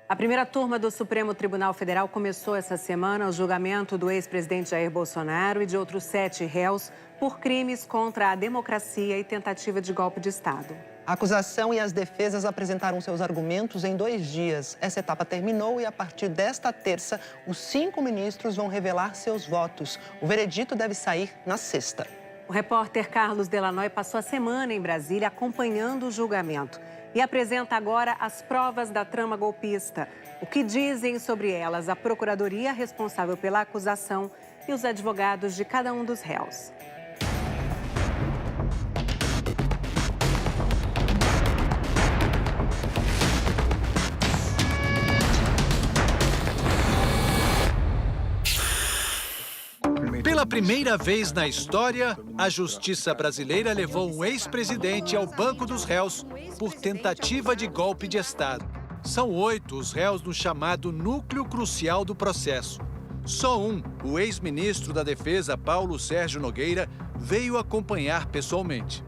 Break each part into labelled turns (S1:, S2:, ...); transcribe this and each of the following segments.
S1: A primeira turma do Supremo Tribunal Federal começou essa semana o julgamento do ex-presidente Jair Bolsonaro e de outros 7 réus por crimes contra a democracia e tentativa de golpe de Estado.
S2: A acusação e as defesas apresentaram seus argumentos em 2 dias. Essa etapa terminou e, a partir desta terça, os 5 ministros vão revelar seus votos. O veredito deve sair na sexta.
S1: O repórter Carlos Delanoy passou a semana em Brasília acompanhando o julgamento e apresenta agora as provas da trama golpista. O que dizem sobre elas a procuradoria responsável pela acusação e os advogados de cada um dos réus.
S3: Pela primeira vez na história, a justiça brasileira levou um ex-presidente ao banco dos réus por tentativa de golpe de Estado. São 8 os réus no chamado núcleo crucial do processo. Só um, o ex-ministro da Defesa, Paulo Sérgio Nogueira, veio acompanhar pessoalmente.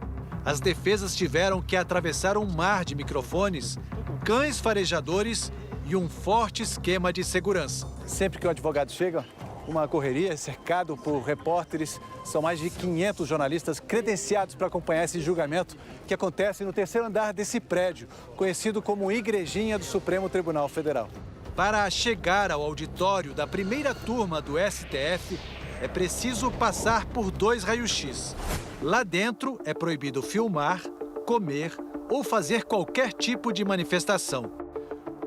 S3: As defesas tiveram que atravessar um mar de microfones, cães farejadores e um forte esquema de segurança.
S4: Sempre que o advogado chega, uma correria, cercado por repórteres. São mais de 500 jornalistas credenciados para acompanhar esse julgamento que acontece no 3º andar desse prédio, conhecido como Igrejinha do Supremo Tribunal Federal.
S3: Para chegar ao auditório da primeira turma do STF, é preciso passar por 2 raios-x. Lá dentro é proibido filmar, comer ou fazer qualquer tipo de manifestação.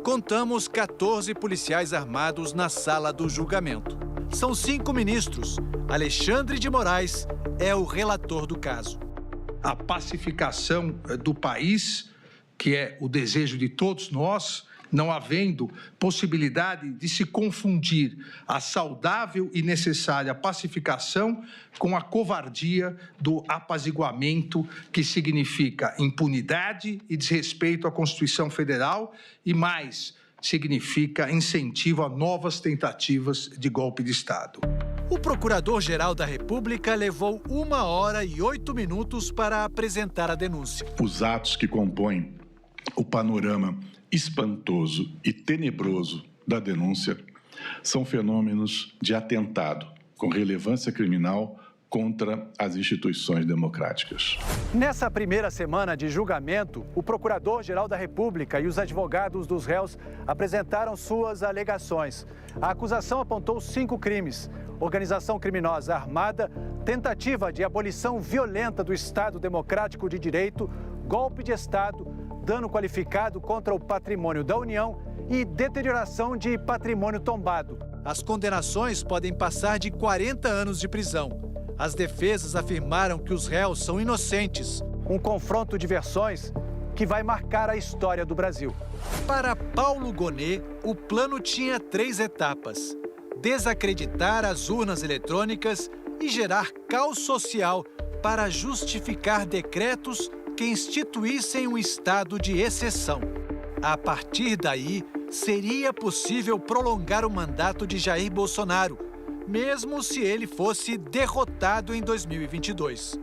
S3: Contamos 14 policiais armados na sala do julgamento. São 5 ministros. Alexandre de Moraes é o relator do caso.
S5: A pacificação do país, que é o desejo de todos nós, não havendo possibilidade de se confundir a saudável e necessária pacificação com a covardia do apaziguamento, que significa impunidade e desrespeito à Constituição Federal e mais, significa incentivo a novas tentativas de golpe de Estado.
S3: O Procurador-Geral da República levou 1 hora e 8 minutos para apresentar a denúncia.
S6: Os atos que compõem o panorama espantoso e tenebroso da denúncia são fenômenos de atentado com relevância criminal contra as instituições democráticas.
S4: Nessa primeira semana de julgamento, o Procurador-Geral da República e os advogados dos réus apresentaram suas alegações. A acusação apontou 5 crimes: organização criminosa armada, tentativa de abolição violenta do Estado Democrático de Direito, golpe de Estado, dano qualificado contra o patrimônio da União e deterioração de patrimônio tombado.
S3: As condenações podem passar de 40 anos de prisão. As defesas afirmaram que os réus são inocentes.
S4: Um confronto de versões que vai marcar a história do Brasil.
S3: Para Paulo Gonet, o plano tinha 3 etapas: desacreditar as urnas eletrônicas e gerar caos social para justificar decretos que instituíssem um estado de exceção. A partir daí, seria possível prolongar o mandato de Jair Bolsonaro, mesmo se ele fosse derrotado em 2022.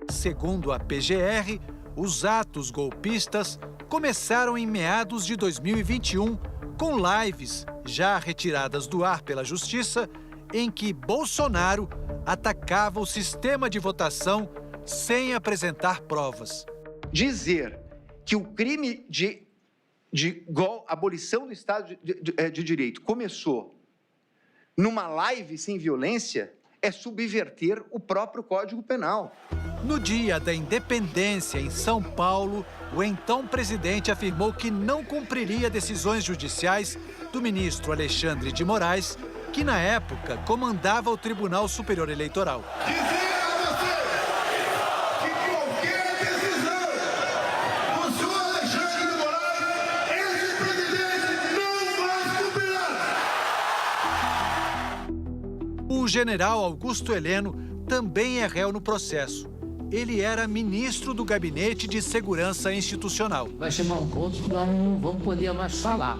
S3: Segundo a PGR, os atos golpistas começaram em meados de 2021, com lives já retiradas do ar pela Justiça, em que Bolsonaro atacava o sistema de votação sem apresentar provas.
S7: Dizer que o crime de abolição do Estado de Direito começou numa live sem violência é subverter o próprio Código Penal.
S3: No dia da independência em São Paulo, o então presidente afirmou que não cumpriria decisões judiciais do ministro Alexandre de Moraes, que na época comandava o Tribunal Superior Eleitoral. O general Augusto Heleno também é réu no processo. Ele era ministro do Gabinete de Segurança Institucional.
S8: Vai chegar um ponto que nós não vamos poder mais falar.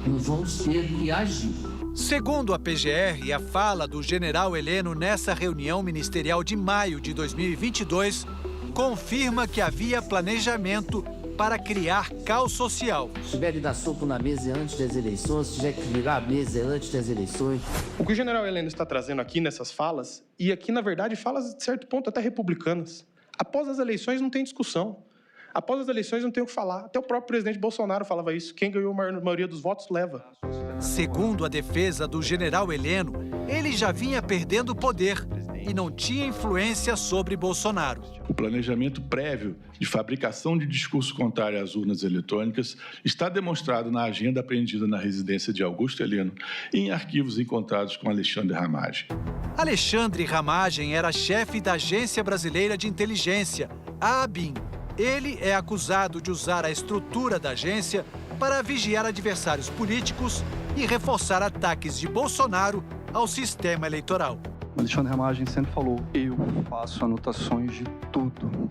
S8: Nós vamos ter que agir.
S3: Segundo a PGR, a fala do general Heleno nessa reunião ministerial de maio de 2022 confirma que havia planejamento para criar caos social.
S8: Se tiver de dar soco na mesa antes das eleições, se tiver que ligar a mesa antes das eleições.
S9: O que o general Heleno está trazendo aqui nessas falas, e aqui, na verdade, falas, de certo ponto, até republicanas. Após as eleições não tem discussão. Após as eleições não tem o que falar. Até o próprio presidente Bolsonaro falava isso. Quem ganhou a maioria dos votos, leva.
S3: Segundo a defesa do general Heleno, ele já vinha perdendo poder e não tinha influência sobre Bolsonaro.
S6: O planejamento prévio de fabricação de discurso contrário às urnas eletrônicas está demonstrado na agenda apreendida na residência de Augusto Heleno e em arquivos encontrados com Alexandre Ramagem.
S3: Alexandre Ramagem era chefe da Agência Brasileira de Inteligência, a ABIN. Ele é acusado de usar a estrutura da agência para vigiar adversários políticos e reforçar ataques de Bolsonaro ao sistema eleitoral.
S10: Alexandre Ramagem sempre falou, eu faço anotações de tudo.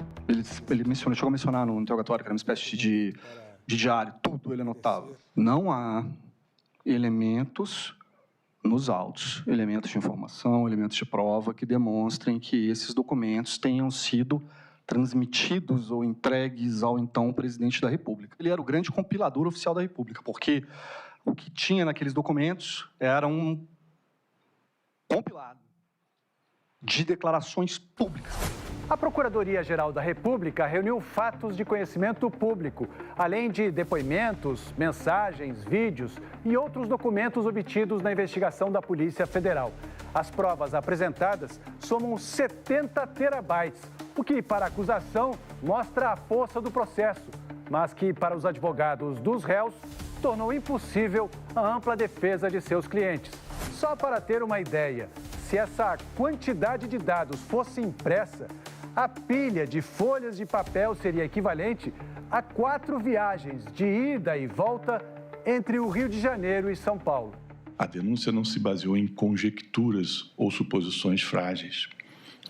S10: Ele mencionou, chegou a mencionar no interrogatório que era uma espécie de diário, tudo ele anotava. Não há elementos nos autos, elementos de informação, elementos de prova que demonstrem que esses documentos tenham sido transmitidos ou entregues ao então presidente da República. Ele era o grande compilador oficial da República, porque o que tinha naqueles documentos era um compilado de declarações públicas.
S4: A Procuradoria-Geral da República reuniu fatos de conhecimento público, além de depoimentos, mensagens, vídeos e outros documentos obtidos na investigação da Polícia Federal. As provas apresentadas somam 70 terabytes, o que, para a acusação, mostra a força do processo, mas que, para os advogados dos réus, tornou impossível a ampla defesa de seus clientes. Só para ter uma ideia, se essa quantidade de dados fosse impressa, a pilha de folhas de papel seria equivalente a 4 viagens de ida e volta entre o Rio de Janeiro e São Paulo.
S6: A denúncia não se baseou em conjecturas ou suposições frágeis.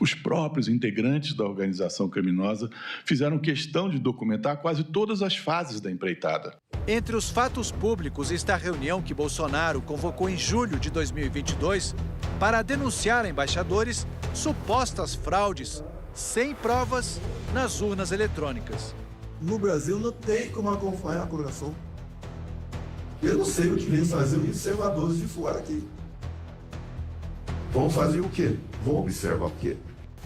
S6: Os próprios integrantes da organização criminosa fizeram questão de documentar quase todas as fases da empreitada.
S3: Entre os fatos públicos está a reunião que Bolsonaro convocou em julho de 2022 para denunciar a embaixadores supostas fraudes sem provas nas urnas eletrônicas.
S11: No Brasil não tem como acompanhar a apuração. Eu não sei o que vem fazer os observadores de fora aqui. Vão fazer o quê? Vão observar o quê?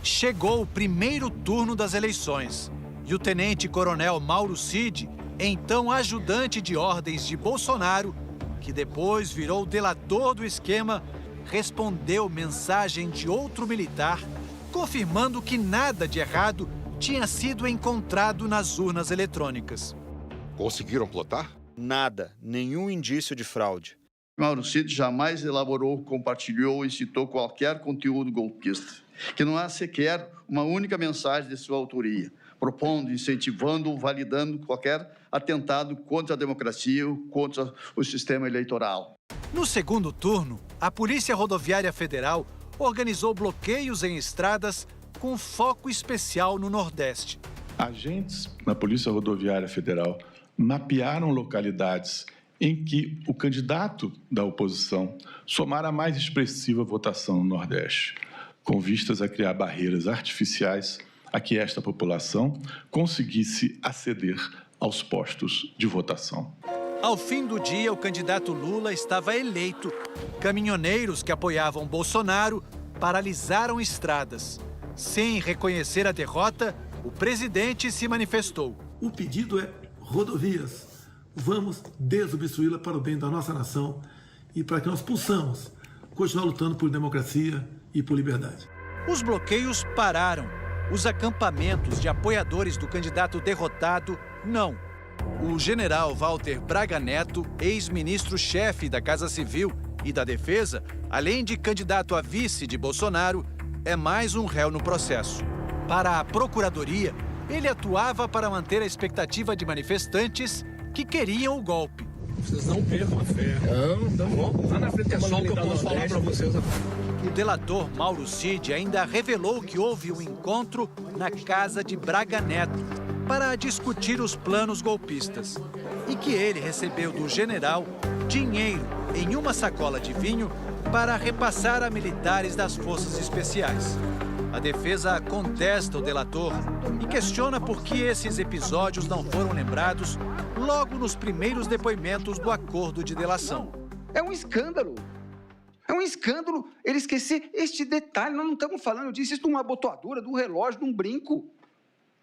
S3: Chegou o primeiro turno das eleições e o tenente-coronel Mauro Cid, então ajudante de ordens de Bolsonaro, que depois virou delator do esquema, respondeu mensagem de outro militar, confirmando que nada de errado tinha sido encontrado nas urnas eletrônicas.
S12: Conseguiram plotar?
S13: Nada, nenhum indício de fraude.
S11: Mauro Cid jamais elaborou, compartilhou ou incitou qualquer conteúdo golpista, que não há sequer uma única mensagem de sua autoria, propondo, incentivando ou validando qualquer atentado contra a democracia ou contra o sistema eleitoral.
S3: No segundo turno, a Polícia Rodoviária Federal organizou bloqueios em estradas com foco especial no Nordeste.
S6: Agentes na Polícia Rodoviária Federal mapearam localidades em que o candidato da oposição somara a mais expressiva votação no Nordeste, com vistas a criar barreiras artificiais a que esta população conseguisse aceder aos postos de votação.
S3: Ao fim do dia, o candidato Lula estava eleito. Caminhoneiros que apoiavam Bolsonaro paralisaram estradas. Sem reconhecer a derrota, o presidente se manifestou.
S14: O pedido é rodovias. Vamos desobstruí-la para o bem da nossa nação e para que nós possamos continuar lutando por democracia e por liberdade.
S3: Os bloqueios pararam. Os acampamentos de apoiadores do candidato derrotado, não. O general Walter Braga Neto, ex-ministro-chefe da Casa Civil e da Defesa, além de candidato a vice de Bolsonaro, é mais um réu no processo. Para a Procuradoria, ele atuava para manter a expectativa de manifestantes que queriam o golpe.
S15: Vocês não percam a fé. Não, vamos lá na frente. É só o que eu posso falar para vocês.
S3: O delator Mauro Cid ainda revelou que houve um encontro na casa de Braga Neto para discutir os planos golpistas e que ele recebeu do general dinheiro em uma sacola de vinho para repassar a militares das forças especiais. A defesa contesta o delator e questiona por que esses episódios não foram lembrados logo nos primeiros depoimentos do acordo de delação.
S16: É um escândalo. É um escândalo ele esquecer este detalhe. Nós não estamos falando, eu disse isso, de uma abotoadura, de um relógio, de um brinco.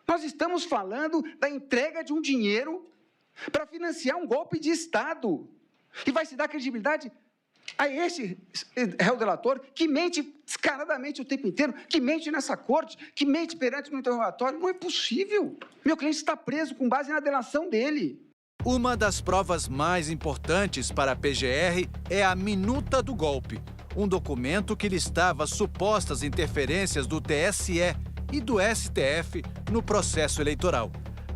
S16: Nós estamos falando da entrega de um dinheiro para financiar um golpe de Estado. E vai se dar credibilidade a este réu delator que mente descaradamente o tempo inteiro, que mente nessa corte, que mente perante no interrogatório. Não é possível. Meu cliente está preso com base na delação dele.
S3: Uma das provas mais importantes para a PGR é a minuta do golpe, um documento que listava supostas interferências do TSE e do STF no processo eleitoral.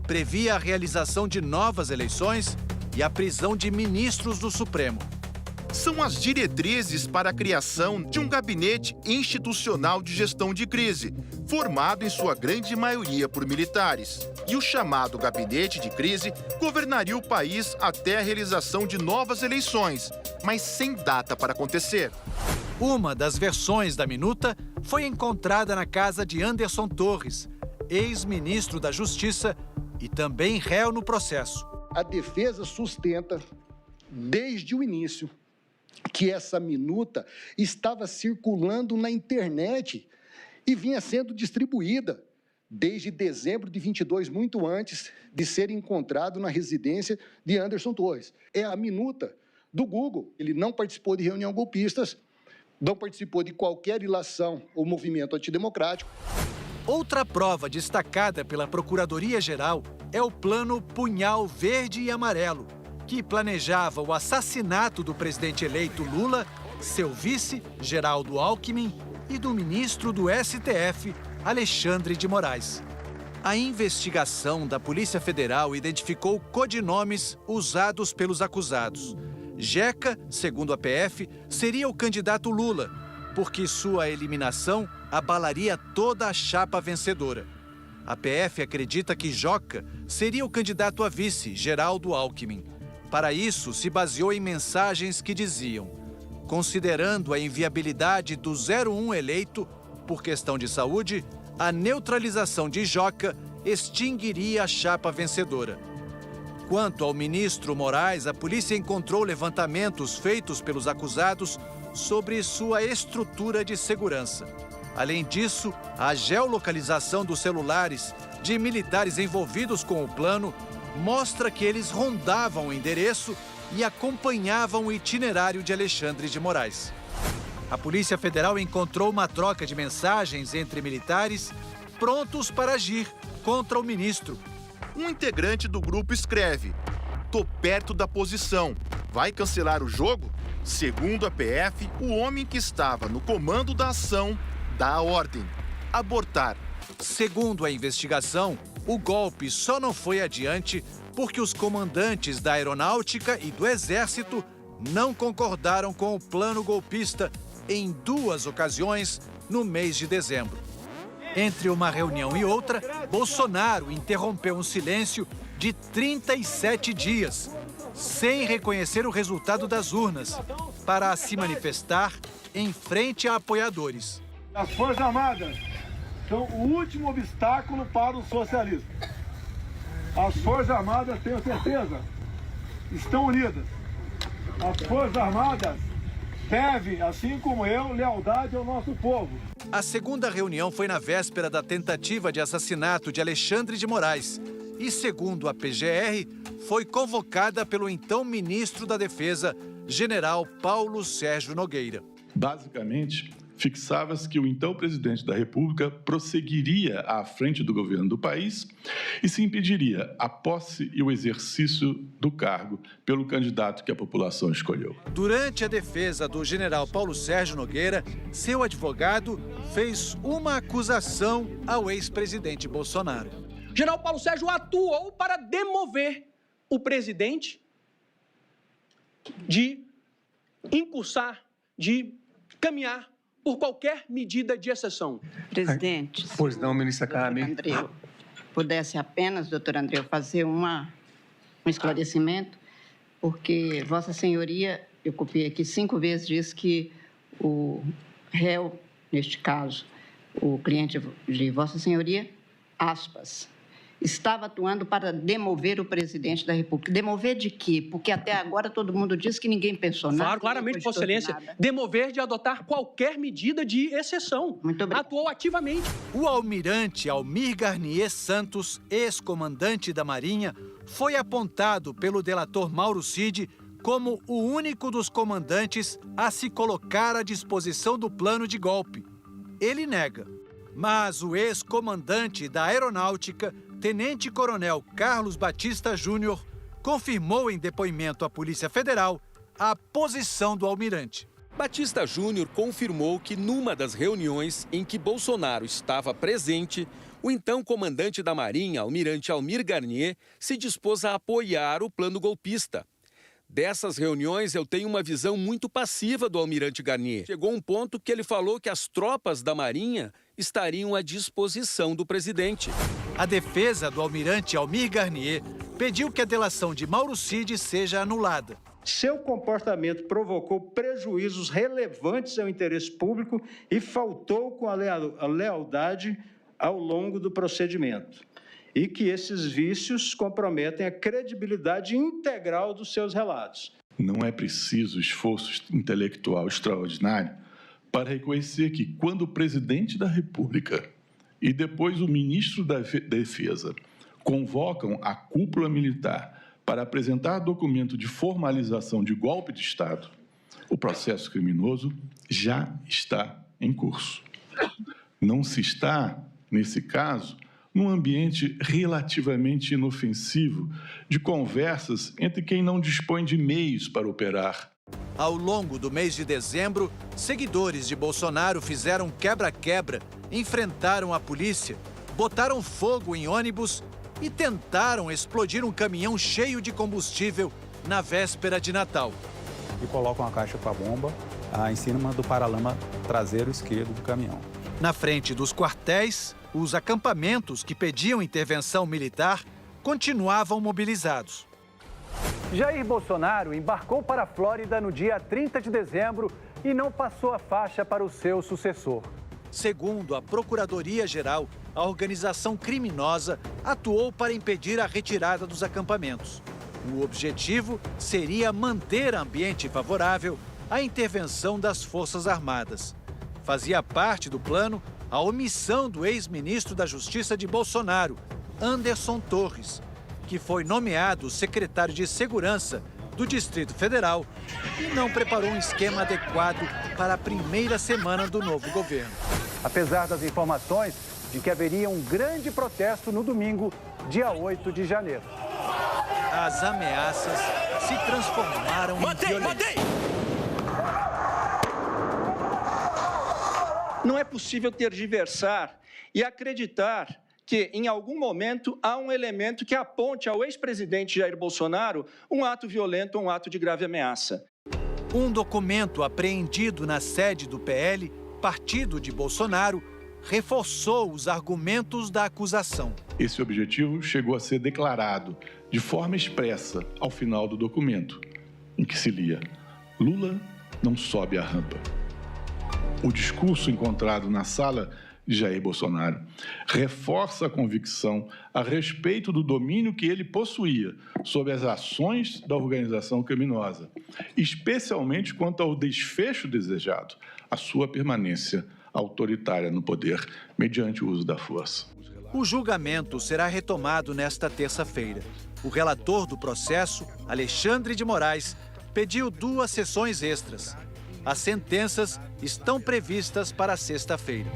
S3: Previa a realização de novas eleições e a prisão de ministros do Supremo.
S17: São as diretrizes para a criação de um gabinete institucional de gestão de crise, formado em sua grande maioria por militares. E o chamado gabinete de crise governaria o país até a realização de novas eleições, mas sem data para acontecer.
S3: Uma das versões da minuta foi encontrada na casa de Anderson Torres, ex-ministro da Justiça e também réu no processo.
S18: A defesa sustenta, desde o início, que essa minuta estava circulando na internet e vinha sendo distribuída desde dezembro de 22, muito antes de ser encontrado na residência de Anderson Torres. É a minuta do Google. Ele não participou de reunião golpistas, não participou de qualquer ilação ou movimento antidemocrático.
S3: Outra prova destacada pela Procuradoria-Geral é o plano Punhal Verde e Amarelo, que planejava o assassinato do presidente eleito Lula, seu vice, Geraldo Alckmin, e do ministro do STF, Alexandre de Moraes. A investigação da Polícia Federal identificou codinomes usados pelos acusados. Jeca, segundo a PF, seria o candidato Lula, porque sua eliminação abalaria toda a chapa vencedora. A PF acredita que Joca seria o candidato a vice, Geraldo Alckmin. Para isso, se baseou em mensagens que diziam: considerando a inviabilidade do 01 eleito por questão de saúde, a neutralização de Joca extinguiria a chapa vencedora. Quanto ao ministro Moraes, a polícia encontrou levantamentos feitos pelos acusados sobre sua estrutura de segurança. Além disso, a geolocalização dos celulares de militares envolvidos com o plano mostra que eles rondavam o endereço e acompanhavam o itinerário de Alexandre de Moraes. A Polícia Federal encontrou uma troca de mensagens entre militares prontos para agir contra o ministro.
S17: Um integrante do grupo escreve: "Tô perto da posição. Vai cancelar o jogo?" Segundo a PF, o homem que estava no comando da ação dá a ordem: abortar.
S3: Segundo a investigação, o golpe só não foi adiante porque os comandantes da Aeronáutica e do Exército não concordaram com o plano golpista em 2 ocasiões no mês de dezembro. Entre uma reunião e outra, Bolsonaro interrompeu um silêncio de 37 dias, sem reconhecer o resultado das urnas, para se manifestar em frente a apoiadores.
S14: As Forças Armadas são o último obstáculo para o socialismo. As Forças Armadas, tenho certeza, estão unidas. As Forças Armadas devem, assim como eu, lealdade ao nosso povo.
S3: A segunda reunião foi na véspera da tentativa de assassinato de Alexandre de Moraes e, segundo a PGR, foi convocada pelo então ministro da Defesa, general Paulo Sérgio Nogueira.
S6: Basicamente, fixava-se que o então presidente da República prosseguiria à frente do governo do país e se impediria a posse e o exercício do cargo pelo candidato que a população escolheu.
S3: Durante a defesa do general Paulo Sérgio Nogueira, seu advogado fez uma acusação ao ex-presidente Bolsonaro.
S19: O general Paulo Sérgio atuou para demover o presidente de incursar, de caminhar por qualquer medida de exceção.
S20: Presidente,
S10: Pois não, ministra Carmen.
S20: Andreu, pudesse apenas, doutor Andreu, fazer um esclarecimento, porque Vossa Senhoria, eu copiei aqui 5 vezes, diz que o réu, neste caso, o cliente de Vossa Senhoria, aspas, estava atuando para demover o presidente da República. Demover de quê? Porque até agora todo mundo diz que ninguém pensou nada.
S19: Claro, claramente, Vossa Excelência. Demover de adotar qualquer medida de exceção.
S20: Muito obrigado.
S19: Atuou ativamente.
S3: O almirante Almir Garnier Santos, ex-comandante da Marinha, foi apontado pelo delator Mauro Cid como o único dos comandantes a se colocar à disposição do plano de golpe. Ele nega. Mas o ex-comandante da Aeronáutica, Tenente-Coronel Carlos Batista Júnior, confirmou em depoimento à Polícia Federal a posição do almirante.
S21: Batista Júnior confirmou que numa das reuniões em que Bolsonaro estava presente, o então comandante da Marinha, almirante Almir Garnier, se dispôs a apoiar o plano golpista. Dessas reuniões, eu tenho uma visão muito passiva do almirante Garnier. Chegou um ponto que ele falou que as tropas da Marinha estariam à disposição do presidente.
S3: A defesa do almirante Almir Garnier pediu que a delação de Mauro Cid seja anulada.
S22: Seu comportamento provocou prejuízos relevantes ao interesse público e faltou com a lealdade ao longo do procedimento. E que esses vícios comprometem a credibilidade integral dos seus relatos.
S6: Não é preciso esforço intelectual extraordinário para reconhecer que, quando o presidente da República e depois o ministro da Defesa convocam a cúpula militar para apresentar documento de formalização de golpe de Estado, o processo criminoso já está em curso. Não se está, nesse caso, num ambiente relativamente inofensivo de conversas entre quem não dispõe de meios para operar.
S3: Ao longo do mês de dezembro, seguidores de Bolsonaro fizeram quebra-quebra, enfrentaram a polícia, botaram fogo em ônibus e tentaram explodir um caminhão cheio de combustível na véspera de Natal.
S23: E colocam a caixa com a bomba em cima do paralama traseiro esquerdo do caminhão.
S3: Na frente dos quartéis, os acampamentos que pediam intervenção militar continuavam mobilizados.
S4: Jair Bolsonaro embarcou para a Flórida no dia 30 de dezembro e não passou a faixa para o seu sucessor.
S3: Segundo a Procuradoria-Geral, a organização criminosa atuou para impedir a retirada dos acampamentos. O objetivo seria manter ambiente favorável à intervenção das Forças Armadas. Fazia parte do plano a omissão do ex-ministro da Justiça de Bolsonaro, Anderson Torres, que foi nomeado secretário de Segurança do Distrito Federal e não preparou um esquema adequado para a primeira semana do novo governo.
S4: Apesar das informações de que haveria um grande protesto no domingo, dia 8 de janeiro.
S3: As ameaças se transformaram em violência.
S22: Não é possível tergiversar e acreditar que, em algum momento, há um elemento que aponte ao ex-presidente Jair Bolsonaro um ato violento ou um ato de grave ameaça.
S3: Um documento apreendido na sede do PL, partido de Bolsonaro, reforçou os argumentos da acusação.
S6: Esse objetivo chegou a ser declarado de forma expressa ao final do documento, em que se lia: Lula não sobe a rampa. O discurso encontrado na sala de Jair Bolsonaro reforça a convicção a respeito do domínio que ele possuía sobre as ações da organização criminosa, especialmente quanto ao desfecho desejado, a sua permanência autoritária no poder, mediante o uso da força.
S3: O julgamento será retomado nesta terça-feira. O relator do processo, Alexandre de Moraes, pediu 2 sessões extras. As sentenças estão previstas para sexta-feira.